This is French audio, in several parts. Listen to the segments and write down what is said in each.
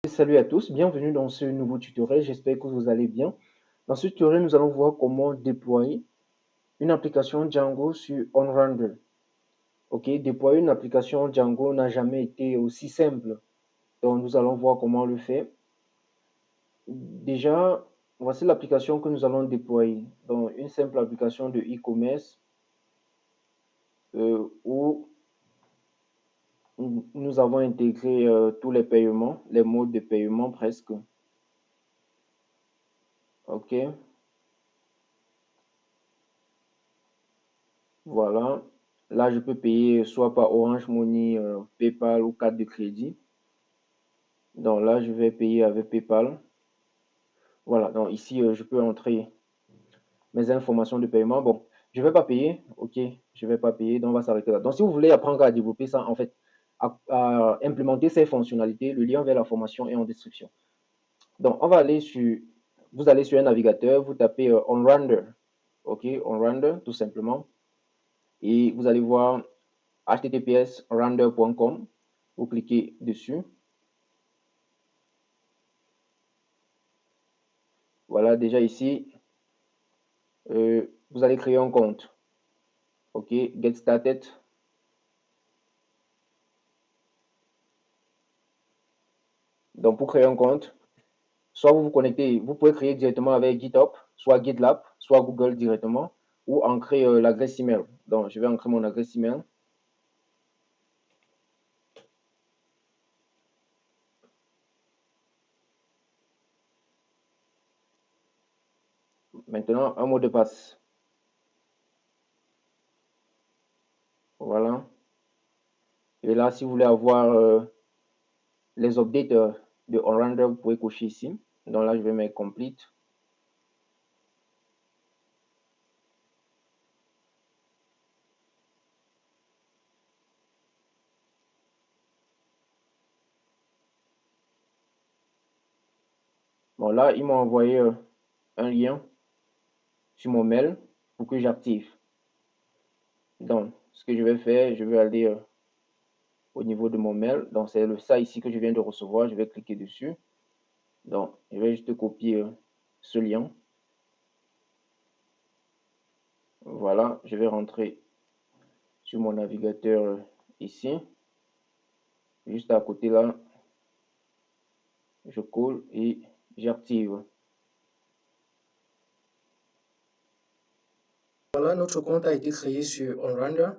Salut à tous, bienvenue dans ce nouveau tutoriel, j'espère que vous allez bien. Dans ce tutoriel, nous allons voir comment déployer une application Django sur OnRender. Ok, déployer une application Django n'a jamais été aussi simple, donc nous allons voir comment le faire. Déjà, voici l'application que nous allons déployer. Donc, une simple application de e-commerce où nous avons intégré tous les paiements, les modes de paiement presque. Ok. Voilà. Là, je peux payer soit par Orange Money, PayPal ou carte de crédit. Donc là, je vais payer avec PayPal. Voilà. Donc ici, je peux entrer mes informations de paiement. Bon, je ne vais pas payer. OK, je ne vais pas payer. Donc on va s'arrêter là. Donc si vous voulez apprendre à développer ça, en fait, à implémenter ces fonctionnalités, le lien vers la formation est en description. Donc on va aller sur, vous allez sur un navigateur, vous tapez OnRender. OK, OnRender, tout simplement. Et vous allez voir https://render.com. Vous cliquez dessus. Voilà, déjà ici, vous allez créer un compte. OK, get started. Donc, pour créer un compte, soit vous vous connectez, vous pouvez créer directement avec GitHub, soit GitLab, soit Google directement, ou ancrer l'adresse email. Donc, je vais ancrer mon adresse email. Maintenant, un mot de passe. Voilà. Et là, si vous voulez avoir les updates de OnRender, vous pouvez cocher ici. Donc là, je vais mettre complete. Bon, là, ils m'ont envoyé un lien sur mon mail pour que j'active. Donc, ce que je vais faire, je vais aller au niveau de mon mail. Donc, c'est ça ici que je viens de recevoir. Je vais cliquer dessus. Donc, je vais juste copier ce lien. Voilà, je vais rentrer sur mon navigateur ici. Juste à côté là, je colle et j'active. Voilà, notre compte a été créé sur OnRender.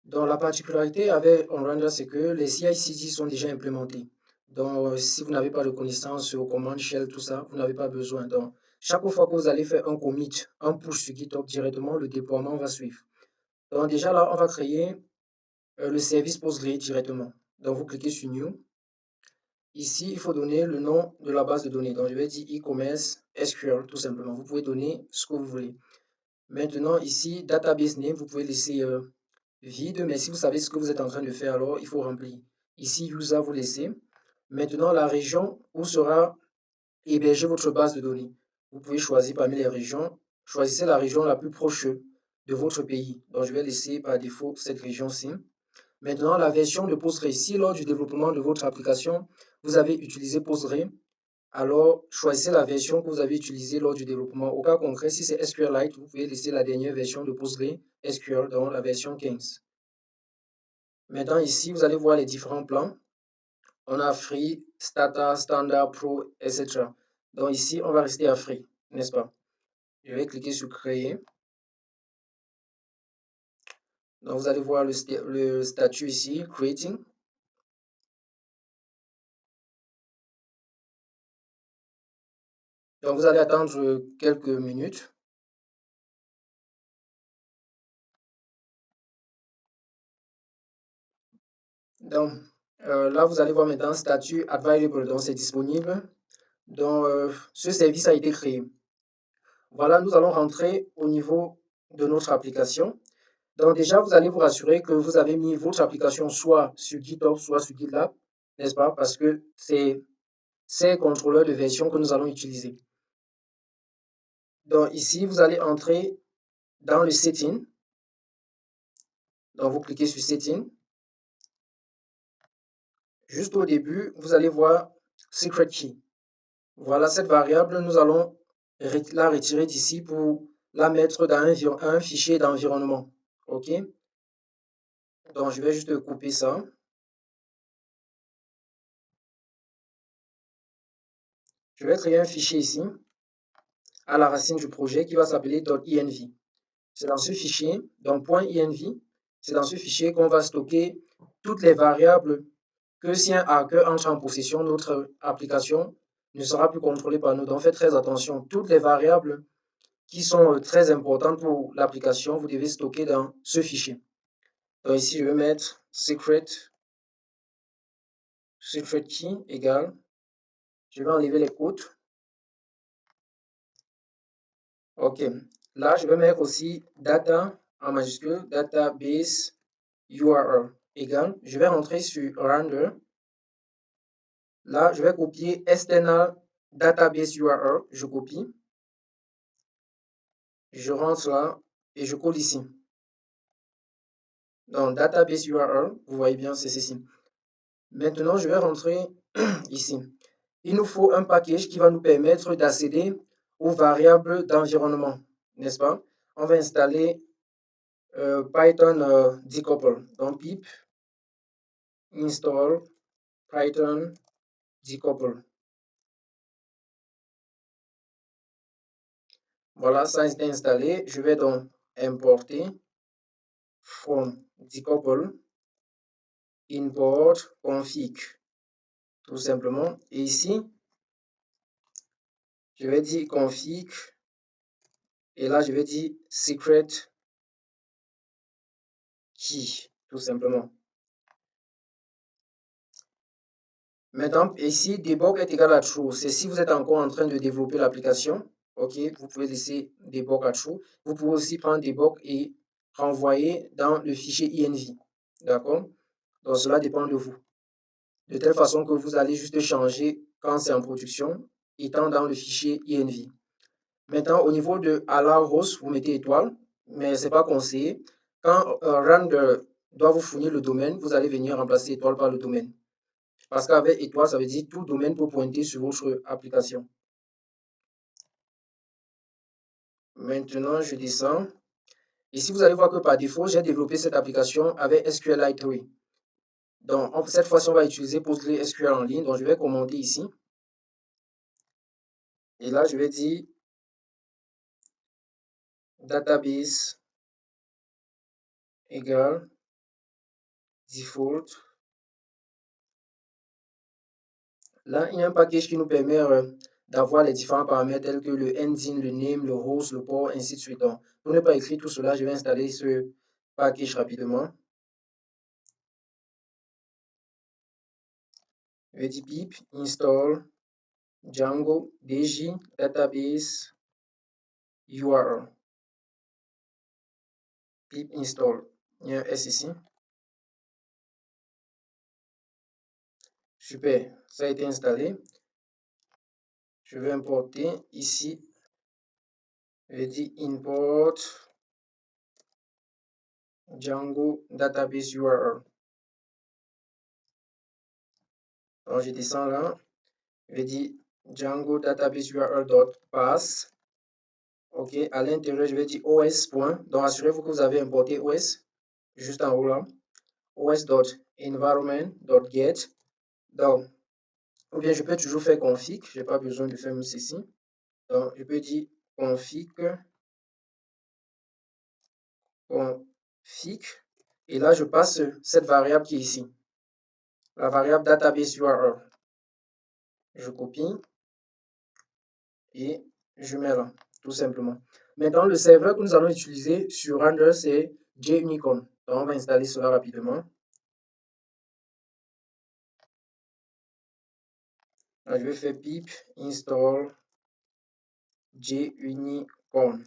Donc, la particularité avec OnRender, c'est que les CI/CD sont déjà implémentés. Donc, si vous n'avez pas de connaissances aux commandes shell, tout ça, vous n'avez pas besoin. Donc, chaque fois que vous allez faire un commit, un push sur GitHub directement, le déploiement va suivre. Donc, déjà là, on va créer le service Postgre directement. Donc, vous cliquez sur New. Ici, il faut donner le nom de la base de données. Donc, je vais dire e-commerce SQL, tout simplement. Vous pouvez donner ce que vous voulez. Maintenant, ici, database name, vous pouvez laisser vide, mais si vous savez ce que vous êtes en train de faire, alors il faut remplir. Ici, user, vous laissez. Maintenant, la région où sera hébergée votre base de données. Vous pouvez choisir parmi les régions. Choisissez la région la plus proche de votre pays. Donc, je vais laisser par défaut cette région-ci. Maintenant, la version de Postgre. Si lors du développement de votre application, vous avez utilisé Postgre, alors choisissez la version que vous avez utilisée lors du développement. Au cas concret, si c'est SQLite, vous pouvez laisser la dernière version de Postgre SQL, donc la version 15. Maintenant, ici, vous allez voir les différents plans. On a Free, Starter, Standard, Pro, etc. Donc ici, on va rester à Free, n'est-ce pas? Je vais cliquer sur Créer. Donc vous allez voir le statut ici, Creating. Donc vous allez attendre quelques minutes. Donc là, vous allez voir maintenant statut Available, donc c'est disponible. Donc ce service a été créé. Voilà, nous allons rentrer au niveau de notre application. Donc déjà, vous allez vous rassurer que vous avez mis votre application soit sur GitHub, soit sur GitLab, n'est-ce pas? Parce que c'est ces contrôleurs de version que nous allons utiliser. Donc ici, vous allez entrer dans le Setting. Donc vous cliquez sur Setting. Juste au début, vous allez voir secret key. Voilà cette variable, nous allons la retirer d'ici pour la mettre dans un fichier d'environnement. OK? Donc, je vais juste couper ça. Je vais créer un fichier ici, à la racine du projet, qui va s'appeler .env. C'est dans ce fichier, donc .env, c'est dans ce fichier qu'on va stocker toutes les variables que si un hacker entre en possession, notre application ne sera plus contrôlée par nous. Donc, faites très attention. Toutes les variables qui sont très importantes pour l'application, vous devez stocker dans ce fichier. Donc, ici, je vais mettre secret key égale. Je vais enlever les quotes. OK. Là, je vais mettre aussi data en majuscule, database URL égale. Je vais rentrer sur render. Là, je vais copier external database URL. Je copie. Je rentre là et je colle ici. Donc, database URL, vous voyez bien, c'est ceci. Maintenant, je vais rentrer ici. Il nous faut un package qui va nous permettre d'accéder aux variables d'environnement, n'est-ce pas? On va installer Python decouple. Donc, pip install Python decouple. Voilà, ça a été installé. Je vais donc importer from decouple import config, tout simplement. Et ici, je vais dire config et là, je vais dire secret key, tout simplement. Maintenant, ici, debug est égal à true. C'est si vous êtes encore en train de développer l'application. OK, vous pouvez laisser debug à true. Vous pouvez aussi prendre debug et renvoyer dans le fichier env. D'accord? Donc, cela dépend de vous. De telle façon que vous allez juste changer quand c'est en production, étant dans le fichier env. Maintenant, au niveau de allow host, vous mettez étoile, mais ce n'est pas conseillé. Quand render doit vous fournir le domaine, vous allez venir remplacer étoile par le domaine. Parce qu'avec étoile, ça veut dire tout domaine peut pointer sur votre application. Maintenant, je descends. Ici, vous allez voir que par défaut, j'ai développé cette application avec SQLite 3. Donc, cette fois-ci, on va utiliser PostgreSQL en ligne. Donc, je vais commenter ici. Et là, je vais dire database égale default. Là, il y a un package qui nous permet d'avoir les différents paramètres tels que le engine, le name, le host, le port, ainsi de suite. Donc, pour ne pas écrire tout cela, je vais installer ce package rapidement. Je vais dire pip install Django DJ database URL. Pip install. Il y a un S ici. Super, ça a été installé. Je vais importer ici. Je vais dire import Django database URL. Alors, je descends là. Je vais dire Django database URL.pass. OK, à l'intérieur, je vais dire os. Donc, assurez-vous que vous avez importé os juste en haut là. os.environment.get. Donc, ou bien je peux toujours faire config. Je n'ai pas besoin de faire ceci. Donc, je peux dire config. Et là, je passe cette variable qui est ici. La variable database URL. Je copie et je mets là, tout simplement. Maintenant, le serveur que nous allons utiliser sur Render, c'est JUnicorn. Donc, on va installer cela rapidement. Là, je vais faire pip install JUnicorn.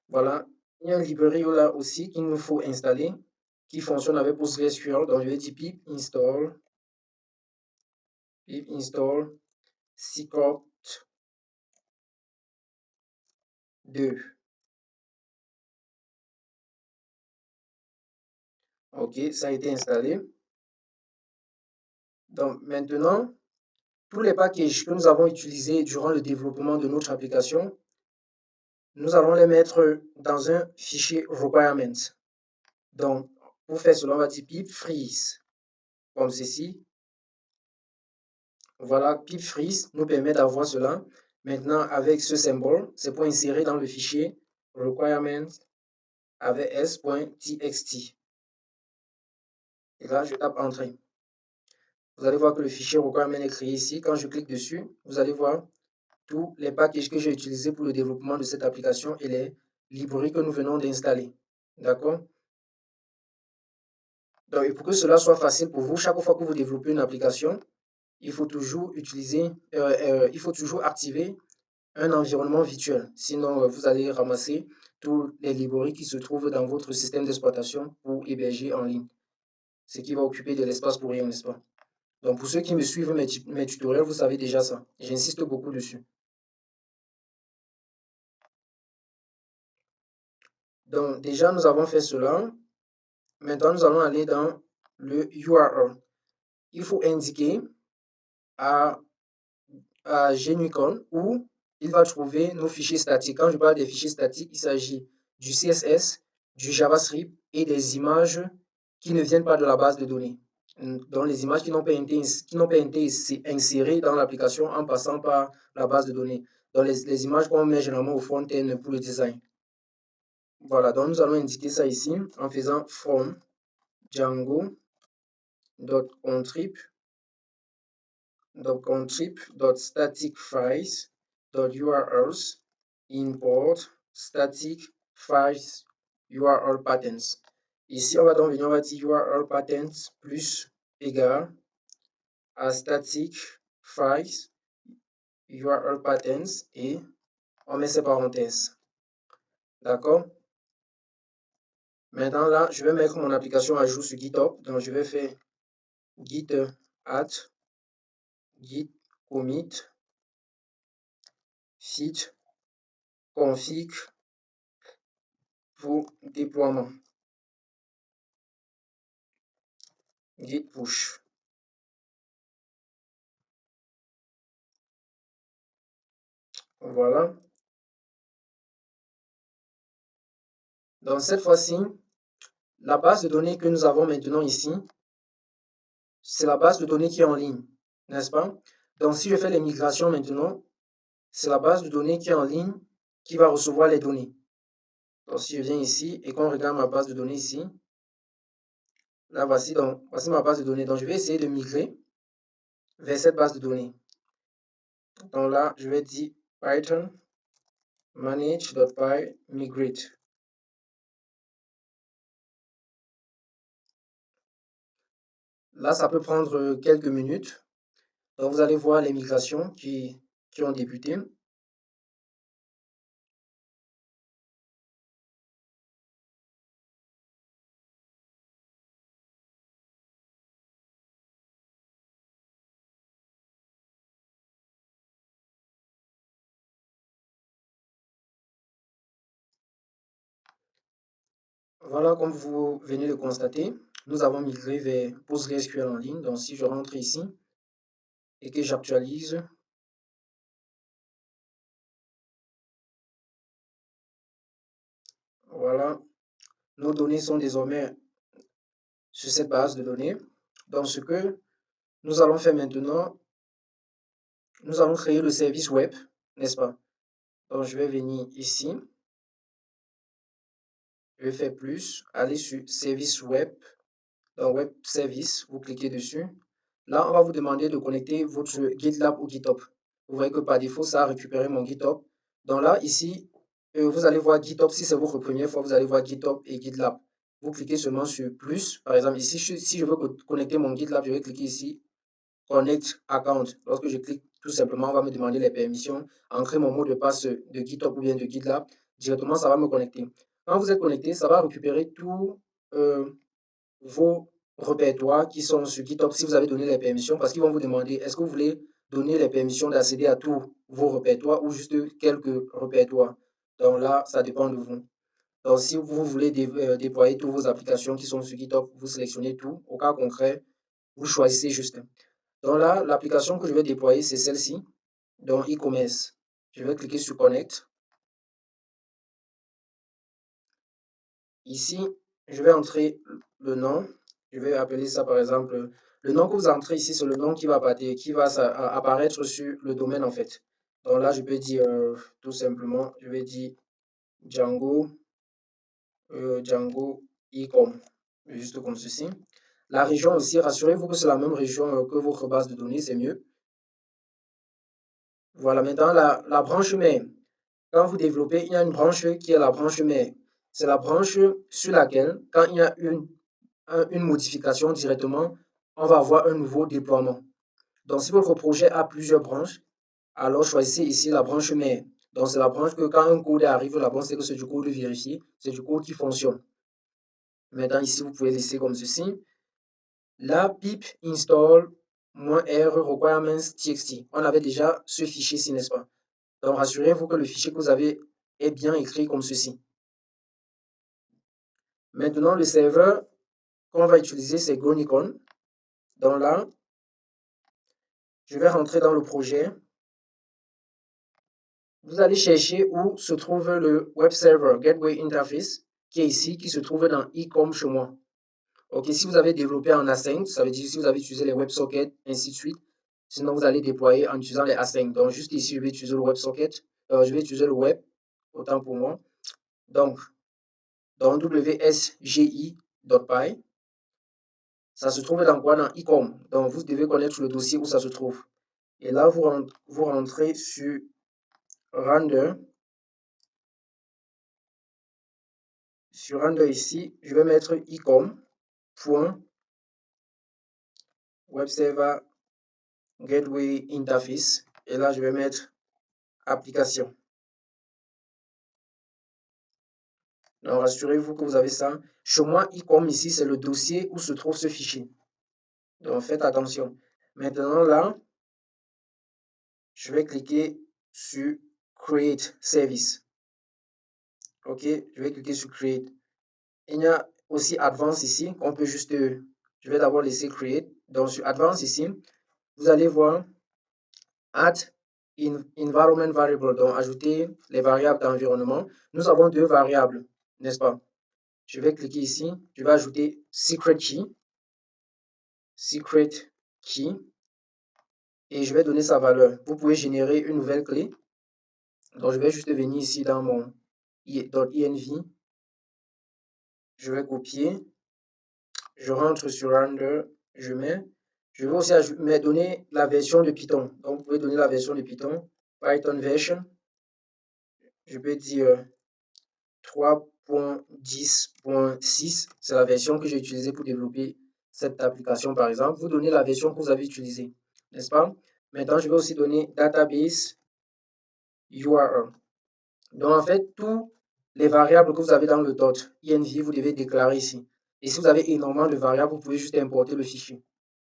Voilà. Il y a une librairie là aussi qu'il nous faut installer qui fonctionne avec PostgreSQL. Donc, je vais dire pip install Secret 2. OK, ça a été installé. Donc maintenant, tous les packages que nous avons utilisés durant le développement de notre application, nous allons les mettre dans un fichier requirements. Donc, pour faire cela, on va dire pip freeze, comme ceci. Voilà, pip freeze nous permet d'avoir cela. Maintenant, avec ce symbole, c'est pour insérer dans le fichier requirements avec s.txt. Et là, je tape Entrée. Vous allez voir que le fichier requirement est créé ici. Quand je clique dessus, vous allez voir tous les packages que j'ai utilisés pour le développement de cette application et les librairies que nous venons d'installer. D'accord? Donc, et pour que cela soit facile pour vous, chaque fois que vous développez une application, il faut toujours activer un environnement virtuel. Sinon, vous allez ramasser tous les librairies qui se trouvent dans votre système d'exploitation pour héberger en ligne. Ce qui va occuper de l'espace pour rien, n'est-ce pas? Donc, pour ceux qui me suivent mes tutoriels, vous savez déjà ça. J'insiste beaucoup dessus. Donc, déjà, nous avons fait cela. Maintenant, nous allons aller dans le URL. Il faut indiquer à GNuCon où il va trouver nos fichiers statiques. Quand je parle des fichiers statiques, il s'agit du CSS, du JavaScript et des images qui ne viennent pas de la base de données. Donc, les images qui n'ont pas été insérées dans l'application en passant par la base de données. Donc, les images qu'on met généralement au front-end pour le design. Voilà, donc nous allons indiquer ça ici en faisant from Django.contrib.static files.urls import static files URL patterns. Ici, on va donc venir, on va dire URL patterns plus égal à static files URL patterns et on met ces parenthèses. D'accord? Maintenant, là, je vais mettre mon application à jour sur GitHub. Donc, je vais faire git add, git commit, fit, config pour déploiement. Git push. Voilà. Donc, cette fois-ci, la base de données que nous avons maintenant ici, c'est la base de données qui est en ligne, n'est-ce pas? Donc, si je fais les migrations maintenant, c'est la base de données qui est en ligne qui va recevoir les données. Donc, si je viens ici et qu'on regarde ma base de données ici, là, voici ma base de données. Donc, je vais essayer de migrer vers cette base de données. Donc là, je vais dire Python manage.py migrate. Là, ça peut prendre quelques minutes. Donc, vous allez voir les migrations qui ont débuté. Voilà, comme vous venez de constater, nous avons migré vers PostgreSQL en ligne. Donc, si je rentre ici et que j'actualise, voilà, nos données sont désormais sur cette base de données. Donc, ce que nous allons faire maintenant, nous allons créer le service web, n'est-ce pas? Donc, je vais venir ici. Je vais faire plus, aller sur service web, dans web service, vous cliquez dessus. Là, on va vous demander de connecter votre GitLab ou GitHub. Vous voyez que par défaut, ça a récupéré mon GitHub. Donc là, ici, vous allez voir GitHub. Si c'est votre première fois, vous allez voir GitHub et GitLab. Vous cliquez seulement sur plus. Par exemple, ici, si je veux connecter mon GitLab, je vais cliquer ici, Connect Account. Lorsque je clique, tout simplement, on va me demander les permissions, entrer mon mot de passe de GitHub ou bien de GitLab. Directement, ça va me connecter. Quand vous êtes connecté, ça va récupérer tous vos répertoires qui sont sur GitHub si vous avez donné les permissions, parce qu'ils vont vous demander est-ce que vous voulez donner les permissions d'accéder à tous vos répertoires ou juste quelques répertoires. Donc là, ça dépend de vous. Donc, si vous voulez déployer toutes vos applications qui sont sur GitHub, vous sélectionnez tout. Au cas concret, vous choisissez juste. Donc là, l'application que je vais déployer, c'est celle-ci, donc e-commerce. Je vais cliquer sur Connect. Ici, je vais entrer le nom. Je vais appeler ça par exemple, le nom que vous entrez ici, c'est le nom qui va apparaître sur le domaine en fait. Donc là, je peux dire tout simplement, je vais dire Django, Django e-com, juste comme ceci. La région aussi, rassurez-vous que c'est la même région que votre base de données, c'est mieux. Voilà, maintenant la branche mère. Quand vous développez, il y a une branche qui est la branche mère. C'est la branche sur laquelle, quand il y a une modification directement, on va avoir un nouveau déploiement. Donc, si votre projet a plusieurs branches, alors choisissez ici la branche mère. Donc, c'est la branche que quand un code arrive là-bas, c'est que c'est du code vérifié, c'est du code qui fonctionne. Maintenant, ici, vous pouvez laisser comme ceci. Là, pip install -r requirements.txt. On avait déjà ce fichier-ci, n'est-ce pas? Donc, rassurez-vous que le fichier que vous avez est bien écrit comme ceci. Maintenant, le serveur qu'on va utiliser, c'est Gronicon. Donc là, je vais rentrer dans le projet. Vous allez chercher où se trouve le Web Server Gateway Interface, qui est ici, qui se trouve dans e-com chez moi. Ok, si vous avez développé en Async, ça veut dire si vous avez utilisé les WebSockets, ainsi de suite. Sinon, vous allez déployer en utilisant les Async. Donc, juste ici, je vais utiliser le WebSocket. Je vais utiliser le Web, autant pour moi. Donc, dans wsgi.py, ça se trouve dans quoi? Dans e-com. Donc, vous devez connaître le dossier où ça se trouve. Et là, vous rentrez sur render. Sur render ici, je vais mettre ecom.webserver gateway interface. Et là, je vais mettre application. Donc, rassurez-vous que vous avez ça. Chez moi, ecom ici, c'est le dossier où se trouve ce fichier. Donc, faites attention. Maintenant, là, je vais cliquer sur Create Service. OK, je vais cliquer sur Create. Il y a aussi Advanced ici, qu'on peut juste... je vais d'abord laisser Create. Donc, sur Advanced ici, vous allez voir Add Environment Variable. Donc, ajouter les variables d'environnement. Nous avons deux variables, n'est-ce pas? Je vais cliquer ici. Je vais ajouter Secret Key. Secret Key. Et je vais donner sa valeur. Vous pouvez générer une nouvelle clé. Donc, je vais juste venir ici dans mon .env. Je vais copier. Je rentre sur Render. Je mets. Je vais aussi donner la version de Python. Donc, vous pouvez donner la version de Python. Python version. Je peux dire 3.10.6. C'est la version que j'ai utilisée pour développer cette application, par exemple. Vous donnez la version que vous avez utilisée, n'est-ce pas? Maintenant, je vais aussi donner database URL. Donc, en fait, tous les variables que vous avez dans le .env, vous devez déclarer ici. Et si vous avez énormément de variables, vous pouvez juste importer le fichier.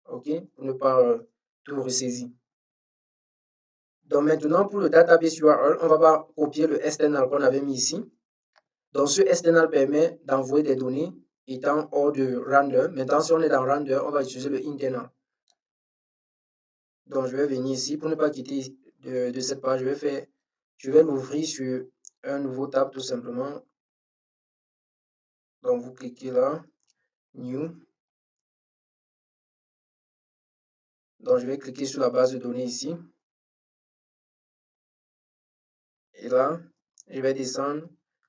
OK? Pour ne pas tout ressaisir. Donc, maintenant, pour le database URL, on va copier le external qu'on avait mis ici. Donc, ce external permet d'envoyer des données étant hors de render. Maintenant, si on est dans render, on va utiliser le internal. Donc, je vais venir ici pour ne pas quitter de cette page. Je vais l'ouvrir sur un nouveau tab tout simplement. Donc, vous cliquez là, New. Donc, je vais cliquer sur la base de données ici. Et là, je vais descendre,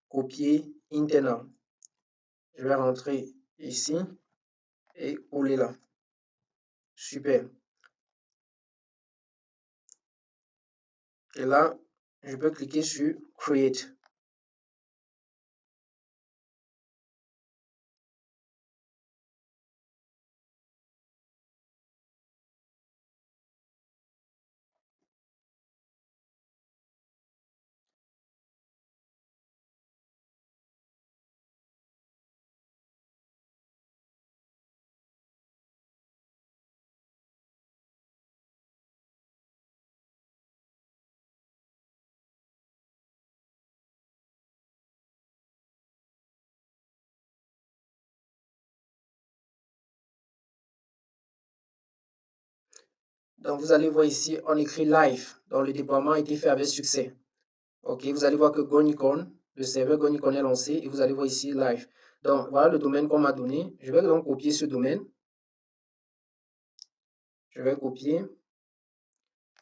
copier internal. Je vais rentrer ici et coller là. Super. Et là, je peux cliquer sur Create. Donc, vous allez voir ici, on écrit live. Donc, le déploiement a été fait avec succès. OK, vous allez voir que Gonicon, le serveur Gonicon est lancé et vous allez voir ici live. Donc, voilà le domaine qu'on m'a donné. Je vais donc copier ce domaine. Je vais copier.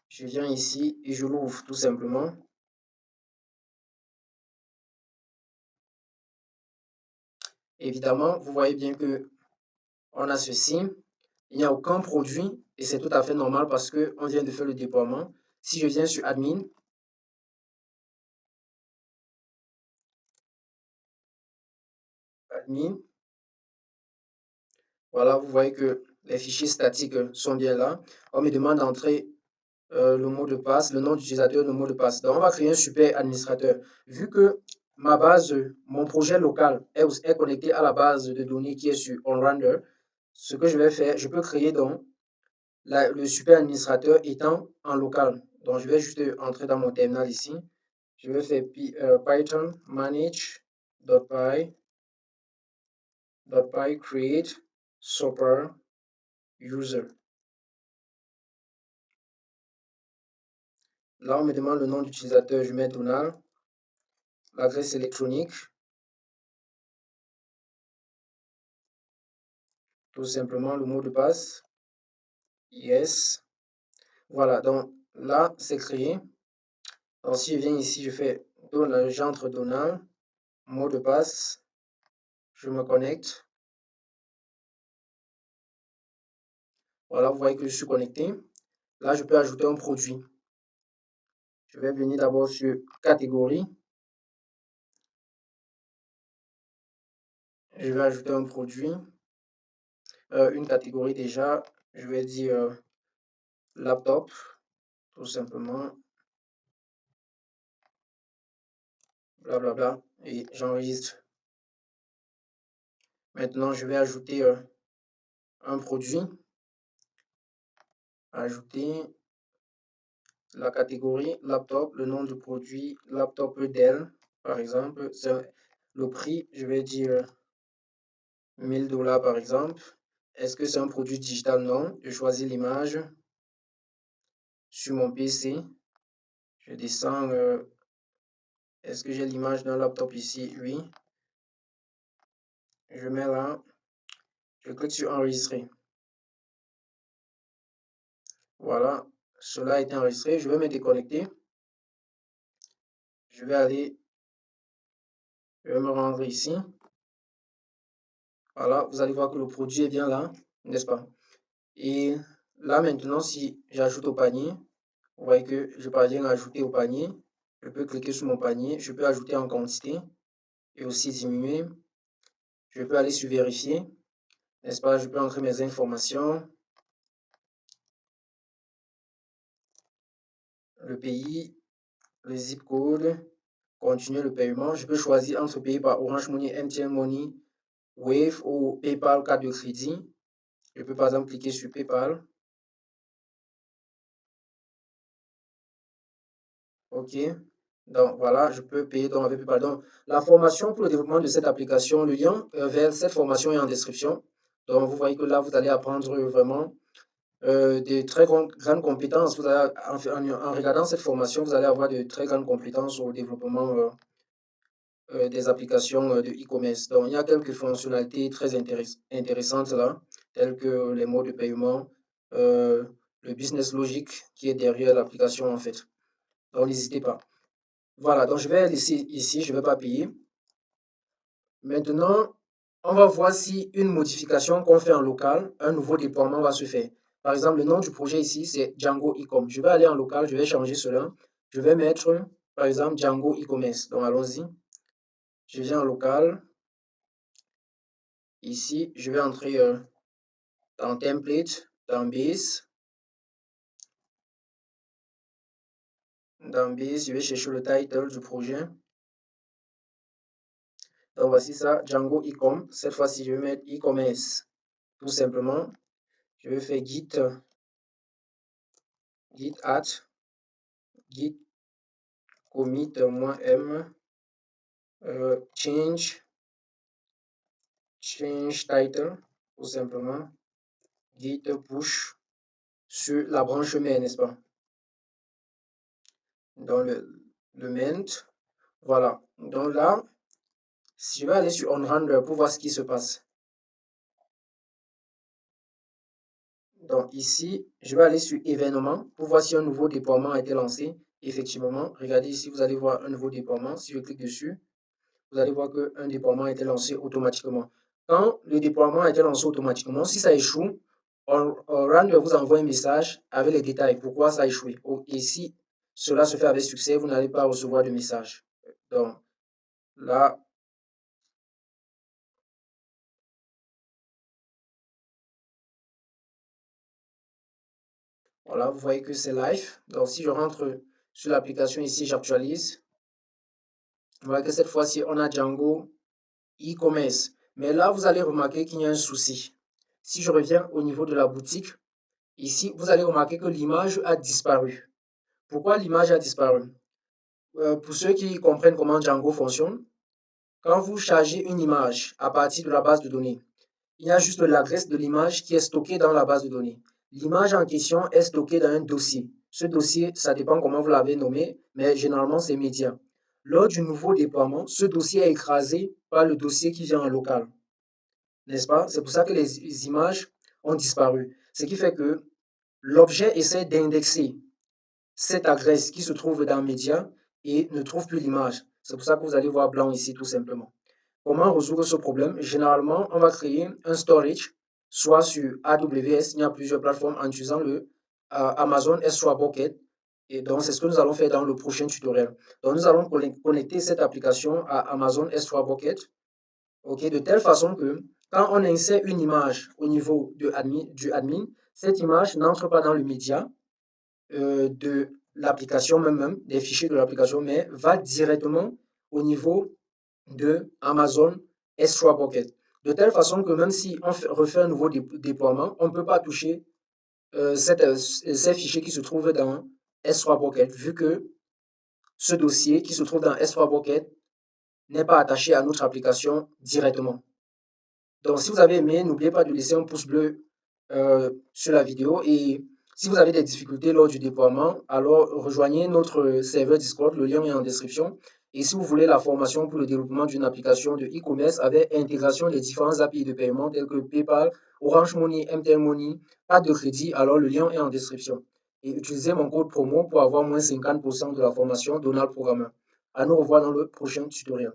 Je viens ici et je l'ouvre tout simplement. Évidemment, vous voyez bien que on a ceci. Il n'y a aucun produit et c'est tout à fait normal parce qu'on vient de faire le déploiement. Si je viens sur admin, voilà, vous voyez que les fichiers statiques sont bien là. On me demande d'entrer le mot de passe, le nom d'utilisateur, le mot de passe. Donc, on va créer un super administrateur. Vu que ma base, mon projet local est connecté à la base de données qui est sur OnRender, ce que je vais faire, je peux créer donc le super administrateur étant en local. Donc, je vais juste entrer dans mon terminal ici. Je vais faire Python manage.py create super user. Là, on me demande le nom d'utilisateur, je mets Donald, l'adresse électronique, tout simplement le mot de passe. Yes. Voilà, donc là, c'est créé. Donc, si je viens ici, je fais j'entre Donald, mot de passe, je me connecte. Voilà, vous voyez que je suis connecté. Là, je peux ajouter un produit. Je vais venir d'abord sur catégorie. Je vais ajouter un produit, une catégorie déjà. Je vais dire laptop, tout simplement. Blablabla. Et j'enregistre. Maintenant, je vais ajouter un produit. Ajouter la catégorie laptop, le nom du produit laptop Dell, par exemple. Le prix, je vais dire $1000 par exemple. Est-ce que c'est un produit digital? Non. Je choisis l'image sur mon PC. Je descends. Est-ce que j'ai l'image d'un laptop ici? Oui. Je mets là. Je clique sur enregistrer. Voilà. Cela a été enregistré. Je vais me déconnecter. Je vais aller. Je vais me rendre ici. Voilà. Vous allez voir que le produit est bien là. N'est-ce pas? Et là, maintenant, si j'ajoute au panier, vous voyez que je parviens à ajouter au panier. Je peux cliquer sur mon panier. Je peux ajouter en quantité et aussi diminuer. Je peux aller sur vérifier. N'est-ce pas? Je peux entrer mes informations. Le pays, le zip code, continuer le paiement. Je peux choisir entre payer par Orange Money, MTN Money, Wave ou PayPal, carte de crédit. Je peux par exemple cliquer sur PayPal. OK. Donc voilà, je peux payer donc avec PayPal. Donc la formation pour le développement de cette application, le lien vers cette formation est en description. Donc vous voyez que là, vous allez apprendre vraiment de très grandes compétences. Vous allez, en regardant cette formation, vous allez avoir de très grandes compétences au développement des applications de e-commerce. Donc, il y a quelques fonctionnalités très intéressantes là, telles que les modes de paiement, euh, le business logic qui est derrière l'application en fait. Donc, n'hésitez pas. Voilà, donc je vais laisser ici, je ne vais pas payer. Maintenant, on va voir si une modification qu'on fait en local, un nouveau déploiement va se faire. Par exemple, le nom du projet ici, c'est Django e-com. Je vais aller en local, je vais changer cela. Je vais mettre, par exemple, Django e-commerce. Donc, allons-y. Je viens en local. Ici, je vais entrer dans Template, dans Base. Dans Base, je vais chercher le title du projet. Donc, voici ça, Django e-com. Cette fois-ci, je vais mettre e-commerce. Tout simplement, je vais faire git add, git commit -m, change title, tout simplement, git push sur la branche main, n'est-ce pas? Dans le main, voilà. Donc là, si je vais aller sur OnRender pour voir ce qui se passe. Donc ici, je vais aller sur événements pour voir si un nouveau déploiement a été lancé. Effectivement, regardez ici, vous allez voir un nouveau déploiement. Si je clique dessus, vous allez voir qu'un déploiement a été lancé automatiquement. Quand le déploiement a été lancé automatiquement, si ça échoue, OnRender vous envoie un message avec les détails, pourquoi ça a échoué. Et si cela se fait avec succès, vous n'allez pas recevoir de message. Donc là, voilà, vous voyez que c'est live. Donc si je rentre sur l'application ici, j'actualise. Vous voyez que cette fois-ci, on a Django e-commerce. Mais là, vous allez remarquer qu'il y a un souci. Si je reviens au niveau de la boutique, ici, vous allez remarquer que l'image a disparu. Pourquoi l'image a disparu? Pour ceux qui comprennent comment Django fonctionne, quand vous chargez une image à partir de la base de données, il y a juste l'adresse de l'image qui est stockée dans la base de données. L'image en question est stockée dans un dossier. Ce dossier, ça dépend comment vous l'avez nommé, mais généralement, c'est média. Lors du nouveau déploiement, ce dossier est écrasé par le dossier qui vient en local. N'est-ce pas? C'est pour ça que les images ont disparu. Ce qui fait que l'objet essaie d'indexer cette adresse qui se trouve dans Média et ne trouve plus l'image. C'est pour ça que vous allez voir blanc ici, tout simplement. Comment résoudre ce problème? Généralement, on va créer un storage, soit sur AWS, il y a plusieurs plateformes en utilisant le Amazon S3 Bucket. Et donc, c'est ce que nous allons faire dans le prochain tutoriel. Donc, nous allons connecter cette application à Amazon S3 Bucket, okay, de telle façon que quand on insère une image au niveau du admin, cette image n'entre pas dans le média de l'application même, des fichiers de l'application, mais va directement au niveau de Amazon S3 Bucket. De telle façon que même si on refait un nouveau déploiement, on ne peut pas toucher ces fichiers qui se trouvent dans S3 Bucket, vu que ce dossier qui se trouve dans S3 Bucket n'est pas attaché à notre application directement. Donc, si vous avez aimé, n'oubliez pas de laisser un pouce bleu sur la vidéo. Et si vous avez des difficultés lors du déploiement, alors rejoignez notre serveur Discord. Le lien est en description. Et si vous voulez la formation pour le développement d'une application de e-commerce avec intégration des différents API de paiement tels que PayPal, Orange Money, MTN Money, pas de crédit, alors le lien est en description. Et utilisez mon code promo pour avoir moins 50% de la formation Donald Programmeur. À nous revoir dans le prochain tutoriel.